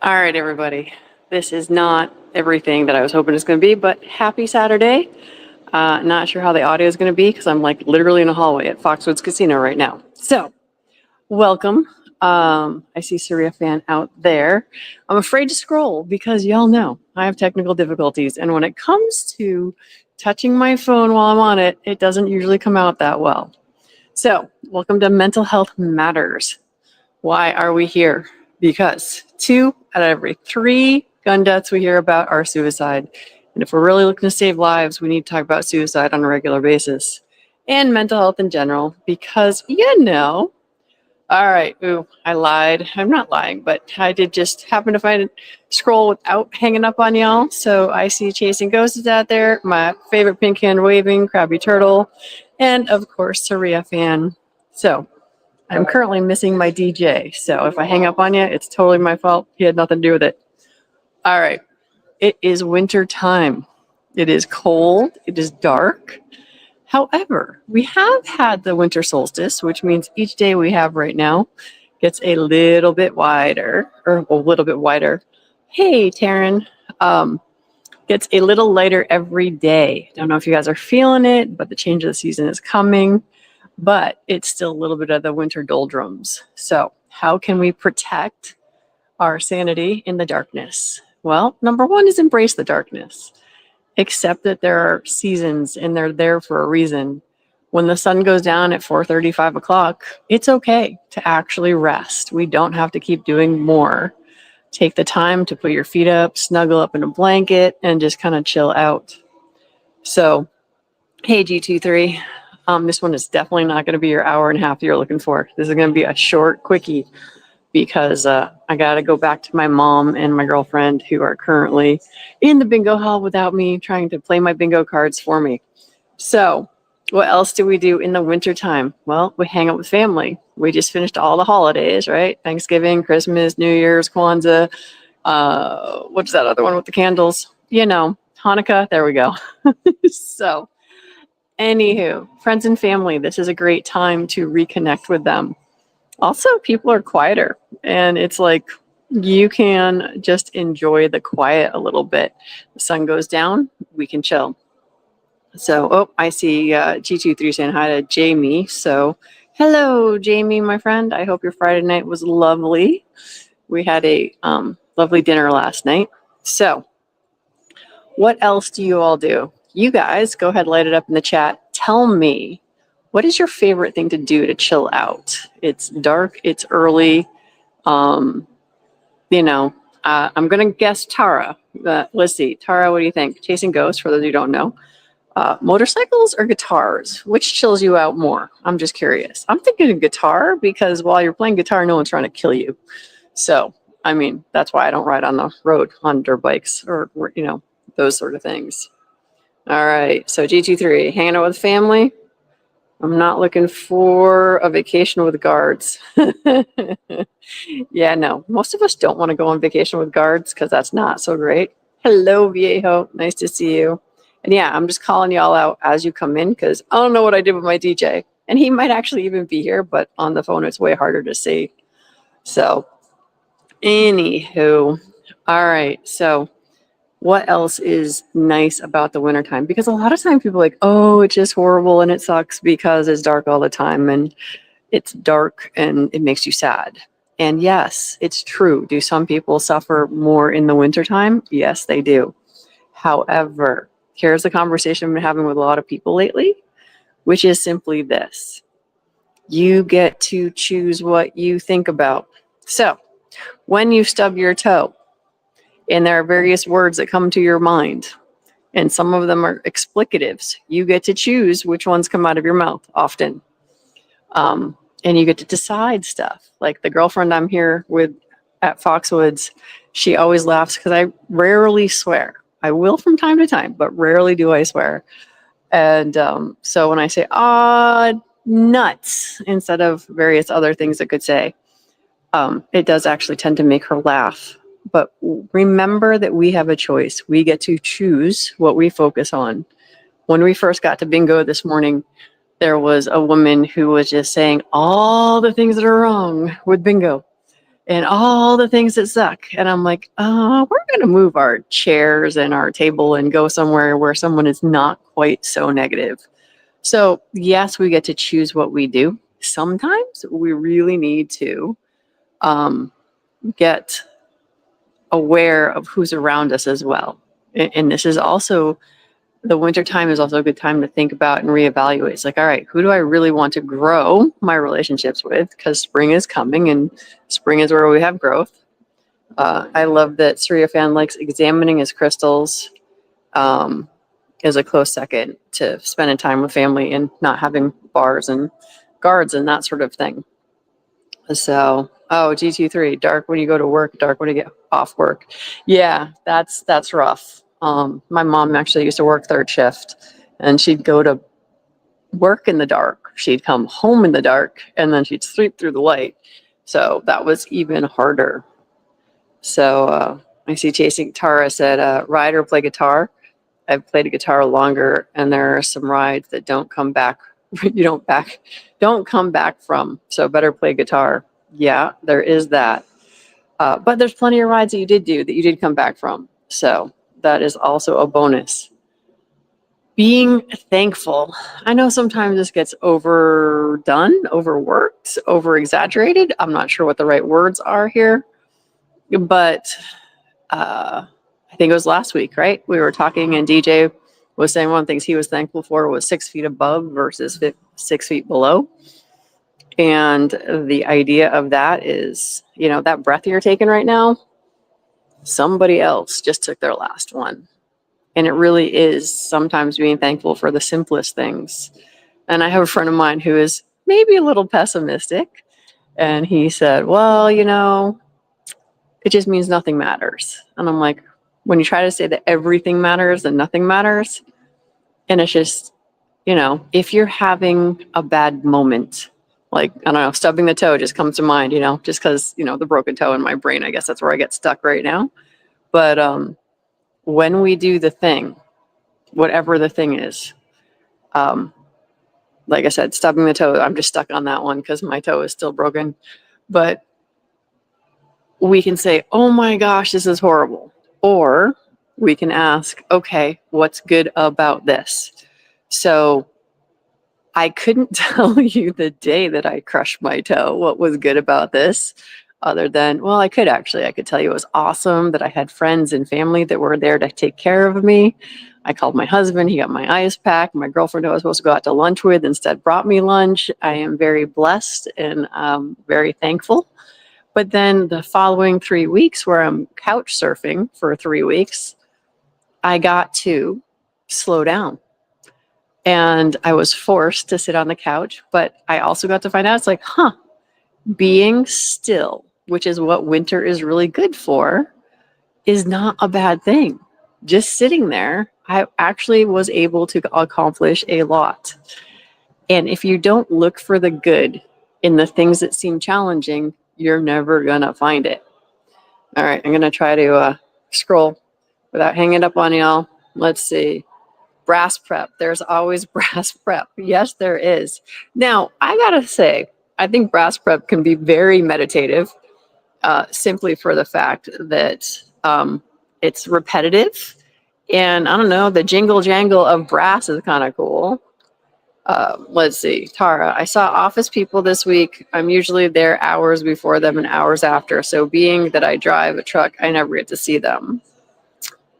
All right, everybody. This is not everything that I was hoping it's going to be, but happy Saturday. Not sure how the audio is going to be because I'm like literally in a hallway at Foxwoods Casino right now. So, welcome. I see Surya fan out there. I'm afraid to scroll because y'all know I have technical difficulties. And when it comes to touching my phone while I'm on it, it doesn't usually come out that well. So, welcome to Mental Health Matters. Why are we here? Because 2 out of every 3 gun deaths we hear about are suicide. And if we're really looking to save lives, we need to talk about suicide on a regular basis and mental health in general because, all right, I lied. I'm not lying, but I did just happen to find a scroll without hanging up on y'all. So I see Chasing Ghosts is out there, my favorite pink hand waving, Krabby Turtle, and of course, Surya fan. So I'm currently missing my DJ, so if I hang up on you, it's totally my fault. He had nothing to do with it. All right. It is winter time. It is cold. It is dark. However, we have had the winter solstice, which means each day we have right now gets a little bit wider, or a little bit wider. Hey, Taryn. Gets a little lighter every day. Don't know if you guys are feeling it, but the change of the season is coming. But it's still a little bit of the winter doldrums. So how can we protect our sanity in the darkness? Well, number one is embrace the darkness. Accept that there are seasons and they're there for a reason. When the sun goes down at 4:30, 5 o'clock, it's okay to actually rest. We don't have to keep doing more. Take the time to put your feet up, snuggle up in a blanket, and just kind of chill out. So, hey, G23. This one is definitely not going to be your hour and a half you're looking for. This is going to be a short quickie because I got to go back to my mom and my girlfriend who are currently in the bingo hall without me trying to play my bingo cards for me. So what else do we do in the wintertime? Well, we hang out with family. We just finished all the holidays, right? Thanksgiving, Christmas, New Year's, Kwanzaa. What's that other one with the candles? Hanukkah. There we go. So anywho, friends and family, this is a great time to reconnect with them. Also, people are quieter, and it's like you can just enjoy the quiet a little bit. The sun goes down, we can chill. So, I see G23 saying hi to Jamie. So, hello, Jamie, my friend. I hope your Friday night was lovely. We had a lovely dinner last night. So, what else do you all do? You guys, go ahead, light it up in the chat. Tell me, what is your favorite thing to do to chill out? It's dark, it's early. I'm going to guess Tara. Let's see. Tara, what do you think? Chasing Ghosts, for those who don't know. Motorcycles or guitars? Which chills you out more? I'm just curious. I'm thinking guitar because while you're playing guitar, no one's trying to kill you. So, that's why I don't ride on the road on dirt bikes or, those sort of things. All right. So G23, hanging out with family. I'm not looking for a vacation with guards. Yeah, no. Most of us don't want to go on vacation with guards because that's not so great. Hello, Viejo. Nice to see you. And yeah, I'm just calling y'all out as you come in because I don't know what I did with my DJ. And he might actually even be here, but on the phone, it's way harder to see. So, anywho. All right. So, what else is nice about the wintertime? Because a lot of times people are like, oh, it's just horrible and it sucks because it's dark all the time and it's dark and it makes you sad. And yes, it's true. Do some people suffer more in the wintertime? Yes, they do. However, here's the conversation I've been having with a lot of people lately, which is simply this. You get to choose what you think about. So when you stub your toe, and there are various words that come to your mind, and some of them are explicatives. You get to choose which ones come out of your mouth often. And you get to decide stuff. Like the girlfriend I'm here with at Foxwoods, she always laughs because I rarely swear. I will from time to time, but rarely do I swear. And so when I say, nuts, instead of various other things I could say, it does actually tend to make her laugh. But remember that we have a choice. We get to choose what we focus on. When we first got to bingo this morning, there was a woman who was just saying all the things that are wrong with bingo. and all the things that suck. And I'm like, we're going to move our chairs and our table and go somewhere where someone is not quite so negative. So, yes, we get to choose what we do. Sometimes we really need to get aware of who's around us as well. And this is also, the winter time is also a good time to think about and reevaluate. It's like, all right, who do I really want to grow my relationships with? Because spring is coming and spring is where we have growth. I love that Surya Fan likes examining his crystals. Is a close second to spending time with family and not having bars and guards and that sort of thing. So, G23, dark when you go to work, dark when you get off work. Yeah, that's rough. My mom actually used to work third shift, and she'd go to work in the dark. She'd come home in the dark, and then she'd sleep through the light. So that was even harder. So I see Chasing Tara said, ride or play guitar. I've played a guitar longer, and there are some rides that don't come back. Don't come back from. So better play guitar. Yeah, there is that. But there's plenty of rides that you did do that you did come back from. So that is also a bonus. Being thankful. I know sometimes this gets overdone, overworked, over exaggerated. I'm not sure what the right words are here, but I think it was last week, right? We were talking and DJ was saying one of the things he was thankful for was 6 feet above versus 6 feet below. And the idea of that is, that breath you're taking right now, somebody else just took their last one. And it really is sometimes being thankful for the simplest things. And I have a friend of mine who is maybe a little pessimistic. And he said, well, it just means nothing matters. And I'm like, when you try to say that everything matters and nothing matters, and it's just, if you're having a bad moment, like, I don't know, stubbing the toe just comes to mind, just because, the broken toe in my brain, I guess that's where I get stuck right now. But when we do the thing, whatever the thing is, like I said, stubbing the toe, I'm just stuck on that one because my toe is still broken. But we can say, oh my gosh, this is horrible. Or we can ask, okay, what's good about this? So I couldn't tell you the day that I crushed my toe, what was good about this, other than, well, I could tell you it was awesome that I had friends and family that were there to take care of me. I called my husband, he got my ice pack. My girlfriend who I was supposed to go out to lunch with instead brought me lunch. I am very blessed and very thankful. But then the following 3 weeks where I'm couch surfing for 3 weeks, I got to slow down. And I was forced to sit on the couch, but I also got to find out it's like, being still, which is what winter is really good for, is not a bad thing. Just sitting there, I actually was able to accomplish a lot. And if you don't look for the good in the things that seem challenging, you're never gonna find it. All right, I'm gonna try to scroll without hanging up on y'all. Let's see. Brass prep. There's always brass prep. Yes, there is. Now, I gotta say, I think brass prep can be very meditative, simply for the fact that it's repetitive. And I don't know, the jingle jangle of brass is kind of cool. Let's see, Tara, I saw office people this week. I'm usually there hours before them and hours after. So being that I drive a truck, I never get to see them.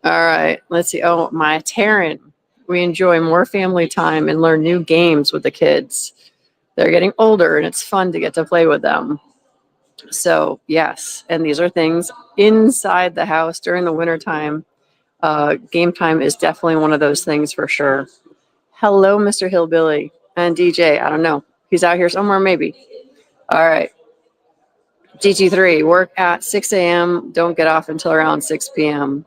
All right, let's see. Oh, my Taryn. We enjoy more family time and learn new games with the kids. They're getting older and it's fun to get to play with them. So yes, and these are things inside the house during the wintertime. Game time is definitely one of those things for sure. Hello, Mr. Hillbilly and DJ. I don't know. He's out here somewhere, maybe. All right. GT3, work at 6 a.m. Don't get off until around 6 p.m.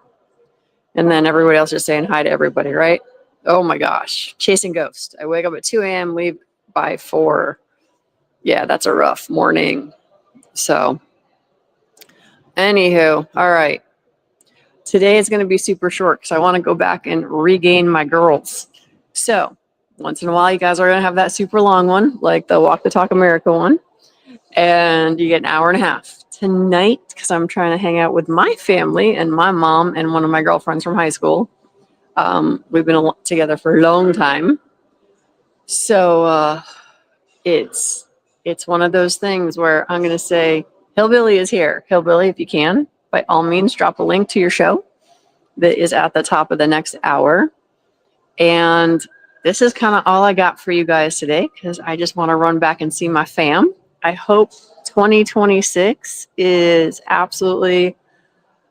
And then everybody else is saying hi to everybody, right? Oh my gosh. Chasing Ghost. I wake up at 2 a.m., leave by 4. Yeah, that's a rough morning. So, anywho, all right. Today is going to be super short because I want to go back and regain my girls. So, once in a while, you guys are going to have that super long one, like the Walk the Talk America one. And you get an hour and a half. tonight because I'm trying to hang out with my family and my mom and one of my girlfriends from high school. We've been together for a long time. So it's one of those things where I'm going to say, Hillbilly is here. Hillbilly, if you can, by all means, drop a link to your show that is at the top of the next hour. And this is kind of all I got for you guys today because I just want to run back and see my fam. I hope 2026 is absolutely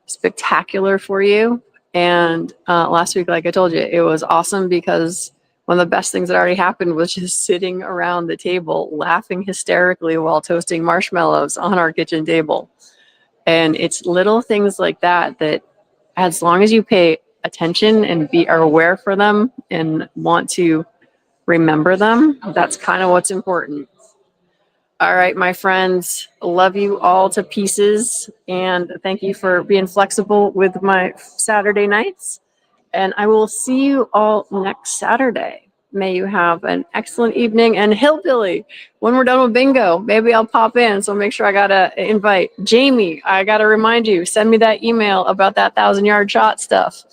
spectacular for you. And last week, like I told you, it was awesome because one of the best things that already happened was just sitting around the table laughing hysterically while toasting marshmallows on our kitchen table. And it's little things like that that, as long as you pay attention and are aware for them and want to remember them, that's kind of what's important. All right, my friends, love you all to pieces. And thank you for being flexible with my Saturday nights. And I will see you all next Saturday. May you have an excellent evening. And Hillbilly, when we're done with bingo, maybe I'll pop in. So make sure I got to invite Jamie. I got to remind you, send me that email about that 1,000-yard shot stuff.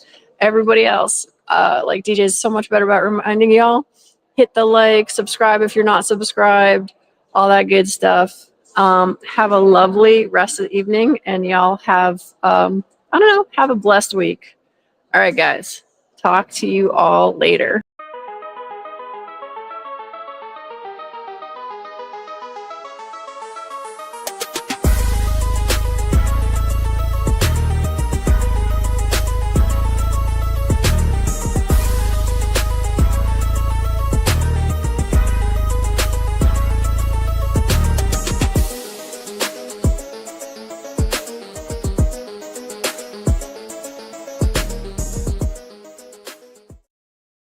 Everybody else, like DJ is so much better about reminding y'all. Hit the like, subscribe if you're not subscribed, all that good stuff. Have a lovely rest of the evening. And y'all have, have a blessed week. All right, guys. Talk to you all later.